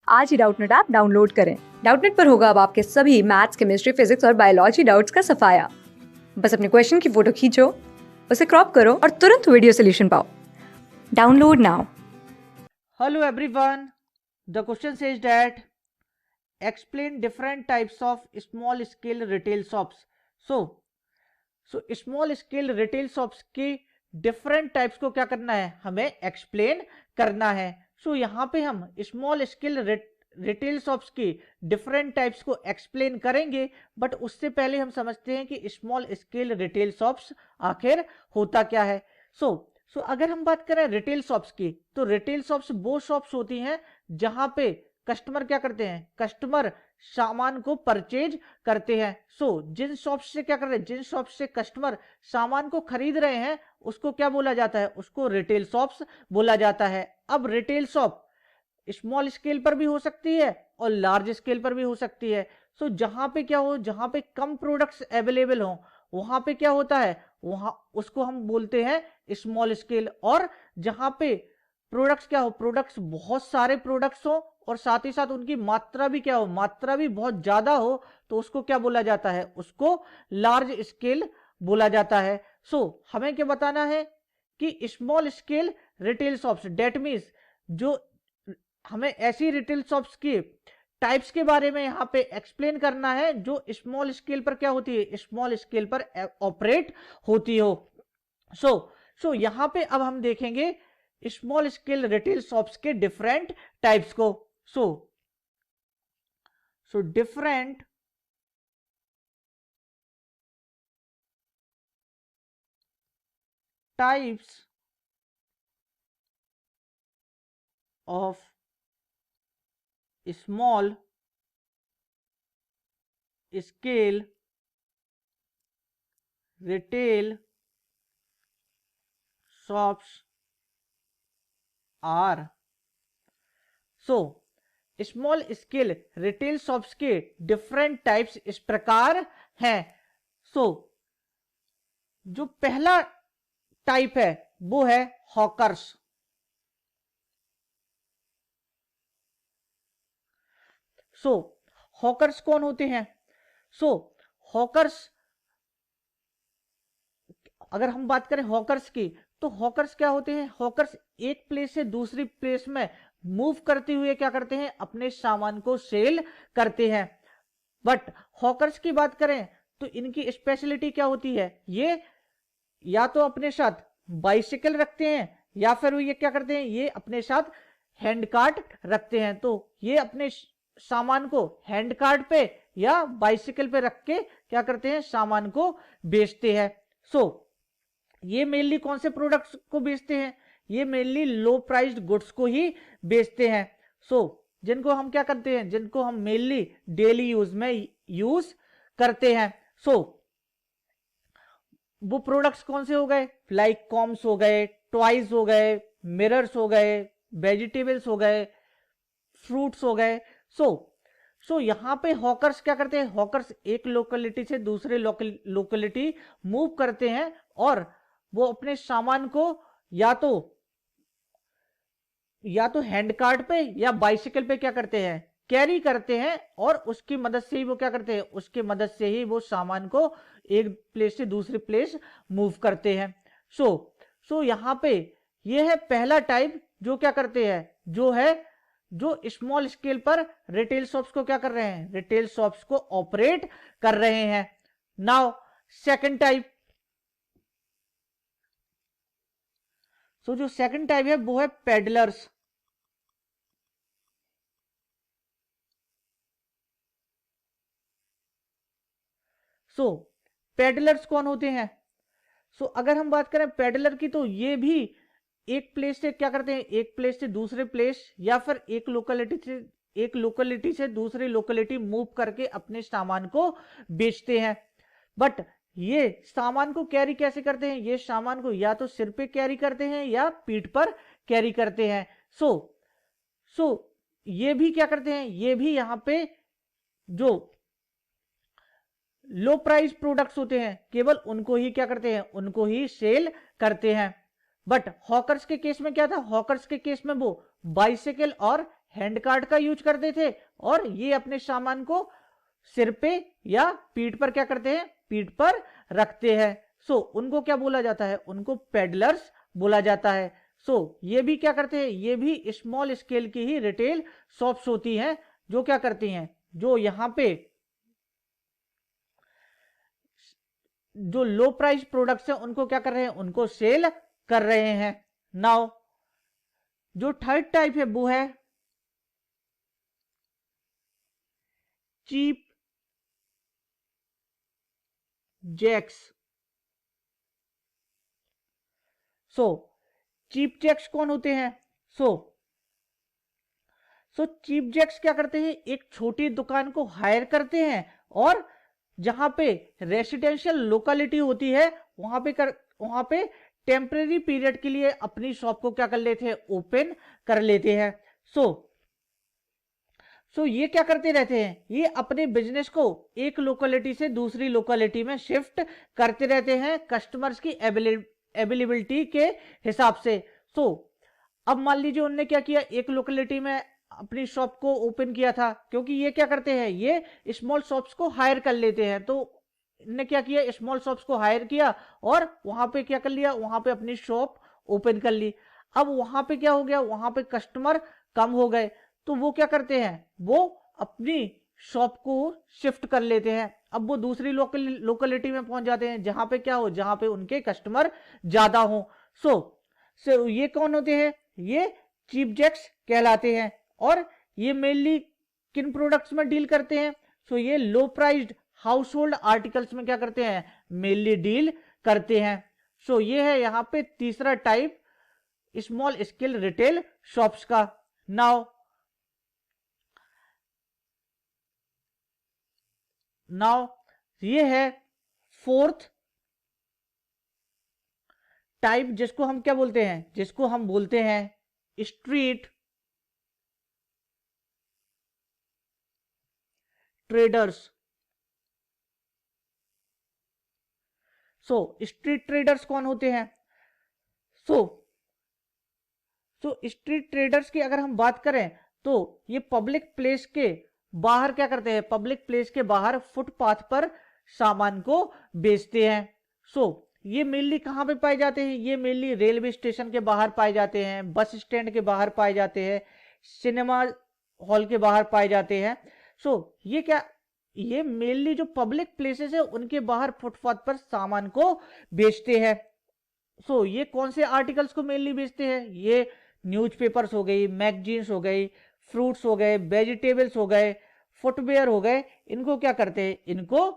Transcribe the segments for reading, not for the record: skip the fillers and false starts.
आज ही Doubtnut app download करें। Doubtnut पर होगा अब आपके सभी मैथ्स, केमिस्ट्री, फिजिक्स और बायोलॉजी डाउट्स का सफाया। बस अपने क्वेश्चन की फोटो खींचो, उसे क्रॉप करो और तुरंत वीडियो सोल्यूशन पाओ। Download now. Hello everyone. The question says that explain different types of small scale retail shops. So small scale retail shops के different types को क्या करना है, हमें explain करना है. So यहाँ पे हम small scale रिटेल शॉप्स की डिफरेंट टाइप्स को एक्सप्लेन करेंगे, बट उससे पहले हम समझते हैं कि स्मॉल स्केल रिटेल शॉप्स आखिर होता क्या है. सो अगर हम बात करें रिटेल शॉप्स की, तो रिटेल शॉप्स वो शॉप्स होती हैं जहां पे कस्टमर क्या करते हैं, कस्टमर सामान को परचेज करते हैं. जिन शॉप्स से क्या कर रहे हैं, जिन शॉप्स से कस्टमर सामान को खरीद रहे हैं, उसको क्या बोला जाता है, उसको रिटेल शॉप्स बोला जाता है. अब रिटेल शॉप स्मॉल स्केल पर भी हो सकती है और लार्ज स्केल पर भी हो सकती है. जहां पे क्या हो, जहां पे कम प्रोडक्ट्स अवेलेबल हो, वहां पे क्या होता है, वहां उसको हम बोलते हैं स्मॉल स्केल. और जहां पे प्रोडक्ट्स क्या हो, प्रोडक्ट्स बहुत सारे प्रोडक्ट्स हो और साथ ही साथ उनकी मात्रा भी क्या हो, मात्रा भी बहुत ज्यादा हो, तो उसको क्या बोला जाता है, उसको लार्ज स्केल बोला जाता है. हमें क्या बताना है कि small scale retail shops, that means जो हमें ऐसी रिटेल शॉप्स की टाइप्स के बारे में यहां पे एक्सप्लेन करना है जो स्मॉल स्केल पर क्या होती है, स्मॉल स्केल पर ऑपरेट होती हो. सो यहां पे अब हम देखेंगे स्मॉल स्केल रिटेल शॉप्स के डिफरेंट टाइप्स को. So different types of small scale retail shops are. Small scale retail shops के डिफरेंट टाइप्स इस प्रकार हैं. जो पहला टाइप है वो है हॉकर्स. हॉकर्स कौन होते हैं? हॉकर्स, अगर हम बात करें हॉकर्स की, तो हॉकर्स क्या होते हैं, हॉकर्स एक प्लेस से दूसरी प्लेस में मूव करते हुए क्या करते हैं, अपने सामान को सेल करते हैं. बट हॉकर्स की बात करें तो इनकी स्पेशलिटी क्या होती है, ये या तो अपने साथ बाइसिकल रखते हैं या फिर ये क्या करते हैं, ये अपने साथ हैंड कार्ट रखते हैं. तो ये अपने सामान को हैंड कार्ट पे या बाइसिकल पे रख के क्या करते हैं, सामान को बेचते हैं. ये मेनली कौन से प्रोडक्ट्स को बेचते हैं, ये मेनली लो प्राइस्ड गुड्स को ही बेचते हैं. जिनको हम क्या करते हैं, जिनको हम मेनली डेली यूज में यूज करते हैं. वो प्रोडक्ट्स कौन से हो गए, लाइक कॉम्स हो गए, टॉयज हो गए, मिरर्स हो गए, वेजिटेबल्स हो गए, फ्रूट्स हो गए. यहां पे हॉकर्स क्या करते हैं, हॉकर्स एक लोकेलिटी से दूसरे लोकेलिटी मूव करते हैं और वो अपने सामान को या तो हैंड कार्ट पे या बाइसिकल पे क्या करते हैं, कैरी करते हैं, और उसकी मदद से ही वो क्या करते हैं, उसकी मदद से ही वो सामान को एक प्लेस से दूसरी प्लेस मूव करते हैं. यहां पे ये है पहला टाइप जो क्या करते हैं, जो स्मॉल स्केल पर रिटेल शॉप्स को क्या कर रहे हैं, रिटेल शॉप्स को ऑपरेट कर रहे हैं. Now second type. जो सेकंड टाइप है वो है पेडलर्स. पेडलर्स कौन होते हैं? अगर हम बात करें पेडलर की, तो ये भी एक प्लेस से क्या करते हैं, एक प्लेस से दूसरे प्लेस या फिर एक लोकेलिटी से दूसरी लोकेलिटी मूव करके अपने सामान को बेचते हैं. बट ये सामान को कैरी कैसे करते हैं, ये सामान को या तो सिर पे कैरी करते हैं या पीठ पर कैरी करते हैं. ये भी क्या करते हैं, ये भी यहां पे जो लो प्राइस प्रोडक्ट्स होते हैं केवल उनको ही क्या करते हैं, उनको ही सेल करते हैं. बट हॉकर्स के केस में क्या था, हॉकर्स के केस में वो बाइसिकल और हैंड कार्ट का यूज करते थे और ये अपने सामान को सिर पे या पीठ पर क्या करते हैं, पीठ पर रखते हैं। सो उनको क्या बोला जाता है, उनको पेडलर्स बोला जाता है। सो ये भी क्या करते हैं, ये भी स्मॉल स्केल की ही रिटेल शॉप्स होती हैं जो क्या करती हैं, जो यहाँ पे जो लो प्राइस प्रोडक्ट्स हैं उनको क्या कर रहे हैं, उनको सेल कर रहे हैं। नाउ जो थर्ड टाइप है वो है cheap jacks. So cheap jacks कौन होते हैं? सो चीप जैक्स क्या करते हैं, एक छोटी दुकान को हायर करते हैं और जहां पे रेसिडेंशियल लोकेलिटी होती है वहां पे टेम्परेरी पीरियड के लिए अपनी शॉप को क्या कर लेते हैं, ओपन कर लेते हैं। सो ये क्या करते रहते हैं, ये अपने बिजनेस को एक लोकेलिटी से दूसरी लोकेलिटी में शिफ्ट करते रहते हैं कस्टमर्स की अवेलेबिलिटी के हिसाब से। अब मान लीजिए उन्होंने क्या किया, एक लोकेलिटी में अपनी शॉप को ओपन किया था, क्योंकि ये क्या करते हैं, ये स्मॉल शॉप्स को हायर कर लेते हैं। तो इन्होंने क्या किया, स्मॉल शॉप्स को हायर किया और वहां पे क्या कर लिया, वहां पे अपनी शॉप ओपन कर ली। अब वहां पे क्या हो गया, वहां पे कस्टमर कम हो गए, तो वो क्या करते हैं, वो अपनी शॉप को शिफ्ट कर लेते हैं। अब वो दूसरी लोकेलिटी में पहुंच जाते हैं जहां पे क्या हो, जहां पे उनके कस्टमर ज्यादा हो। सो ये कौन होते हैं, ये चीप जैक्स कहलाते हैं। और ये मेनली किन प्रोडक्ट्स में डील करते हैं, सो ये लो प्राइस्ड हाउस होल्ड आर्टिकल्स में क्या करते हैं, मेनली डील करते हैं। सो ये है यहाँ पे तीसरा type small scale retail shops का। नाउ ये है फोर्थ टाइप, जिसको हम क्या बोलते हैं, जिसको हम बोलते हैं स्ट्रीट ट्रेडर्स। स्ट्रीट ट्रेडर्स कौन होते हैं? स्ट्रीट ट्रेडर्स की अगर हम बात करें तो ये पब्लिक प्लेस के बाहर क्या करते हैं, पब्लिक प्लेस के बाहर फुटपाथ पर सामान को बेचते हैं। ये मेनली कहां पे पाए जाते हैं, ये मेनली रेलवे स्टेशन के बाहर पाए जाते हैं, बस स्टैंड के बाहर पाए जाते हैं, सिनेमा हॉल के बाहर पाए जाते हैं। ये क्या, ये मेनली जो पब्लिक प्लेसेस है उनके बाहर फुटपाथ पर सामान को बेचते हैं। ये कौन से आर्टिकल्स को मेनली बेचते हैं, ये न्यूज़पेपर्स हो गई, मैगजीन्स हो गई, फ्रूट्स हो गए, वेजिटेबल्स हो गए, फुटवेयर हो गए, इनको क्या करते हैं, इनको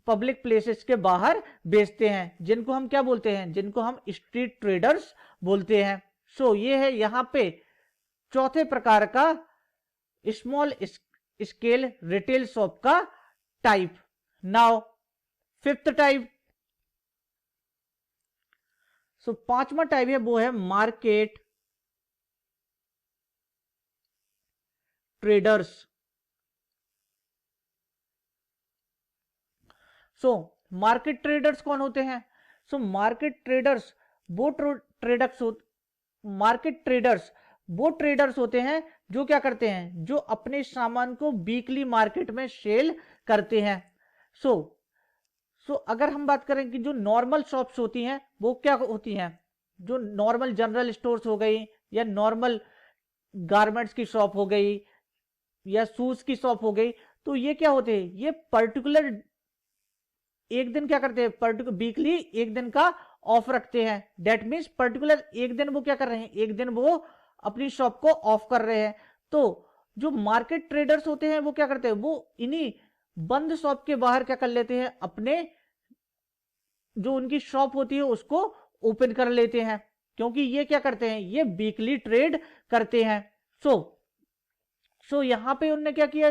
पब्लिक प्लेसेस के बाहर बेचते हैं, जिनको हम क्या बोलते हैं, जिनको हम स्ट्रीट ट्रेडर्स बोलते हैं। ये है यहाँ पे चौथे प्रकार का स्मॉल स्केल रिटेल शॉप का टाइप। नाउ फिफ्थ टाइप, पांचवा टाइप है वो है मार्केट ट्रेडर्स। मार्केट ट्रेडर्स कौन होते हैं? मार्केट ट्रेडर्स वो ट्रेडर्स होते हैं जो क्या करते हैं, जो अपने सामान को वीकली मार्केट में सेल करते हैं। अगर हम बात करें कि जो नॉर्मल शॉप्स होती हैं वो क्या होती हैं, जो नॉर्मल जनरल स्टोर्स हो गई, या नॉर्मल गारमेंट्स की शॉप हो गई, या शूज की शॉप हो गई, तो ये क्या होते हैं, ये पर्टिकुलर एक दिन क्या करते हैं, पर्टिकुलर वीकली एक दिन का ऑफ रखते हैं। दैट मीन्स पर्टिकुलर एक दिन वो क्या कर रहे हैं, एक दिन वो अपनी शॉप को ऑफ कर रहे हैं। तो जो मार्केट ट्रेडर्स होते हैं वो क्या करते हैं, वो इन्हीं बंद शॉप के बाहर क्या कर लेते हैं, अपने जो उनकी शॉप होती है उसको ओपन कर लेते हैं, क्योंकि ये क्या करते हैं, ये वीकली ट्रेड करते हैं। यहां पे उन्होंने क्या किया,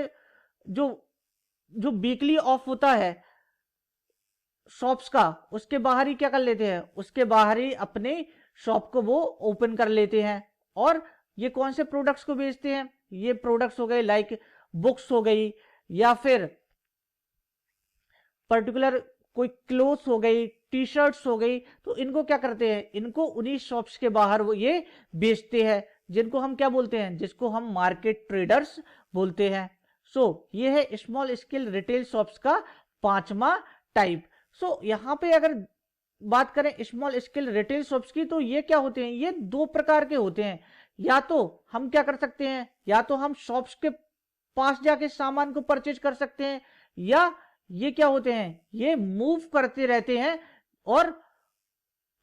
जो वीकली ऑफ होता है शॉप्स का, उसके बाहर ही क्या कर लेते हैं, उसके बाहर ही अपने शॉप को वो ओपन कर लेते हैं। और ये कौन से प्रोडक्ट्स को बेचते हैं, ये प्रोडक्ट्स हो गए लाइक बुक्स हो गई, या फिर पर्टिकुलर कोई क्लोथ्स हो गई, टी शर्ट्स हो गई, तो इनको क्या करते हैं, इनको उन्हीं शॉप्स के बाहर वो ये बेचते हैं। जिनको हम क्या बोलते हैं, जिसको हम मार्केट ट्रेडर्स बोलते हैं। सो ये है स्मॉल स्केल रिटेल शॉप्स का 5वां टाइप। सो यहाँ पे अगर बात करें स्मॉल स्केल रिटेल शॉप्स की, तो ये क्या होते हैं, ये 2 प्रकार के होते हैं। या तो हम क्या कर सकते हैं, या तो हम शॉप्स के पास जाके सामान को परचेज कर सकते हैं, या ये क्या होते हैं, ये मूव करते रहते हैं और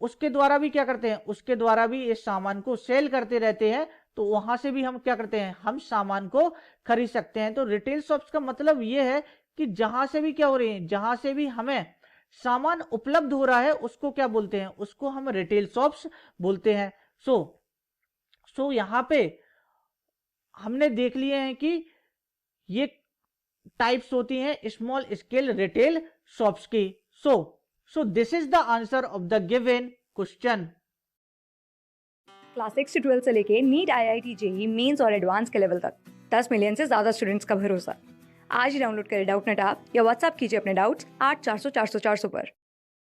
उसके द्वारा भी क्या करते हैं, उसके द्वारा भी इस सामान को सेल करते रहते हैं। तो वहां से भी हम क्या करते हैं, हम सामान को खरीद सकते हैं। तो रिटेल शॉप्स का मतलब ये है कि जहां से भी क्या हो रही है, जहां से भी हमें सामान उपलब्ध हो रहा है उसको क्या बोलते हैं, उसको हम रिटेल शॉप्स बोलते हैं। सो यहां पे हमने देख लिए हैं कि ये टाइप्स होती हैं स्मॉल स्केल रिटेल शॉप्स की। So this is the answer of the given question. Class 6 से 12 से लेके नीट, IIT, जेई मेंस और एडवांस के लेवल तक 10 मिलियन से ज़्यादा स्टूडेंट्स का भरोसा। आज ही डाउनलोड करें डाउटनेट ऐप या व्हाट्सएप कीजिए अपने डाउट्स 8400 400 400 पर।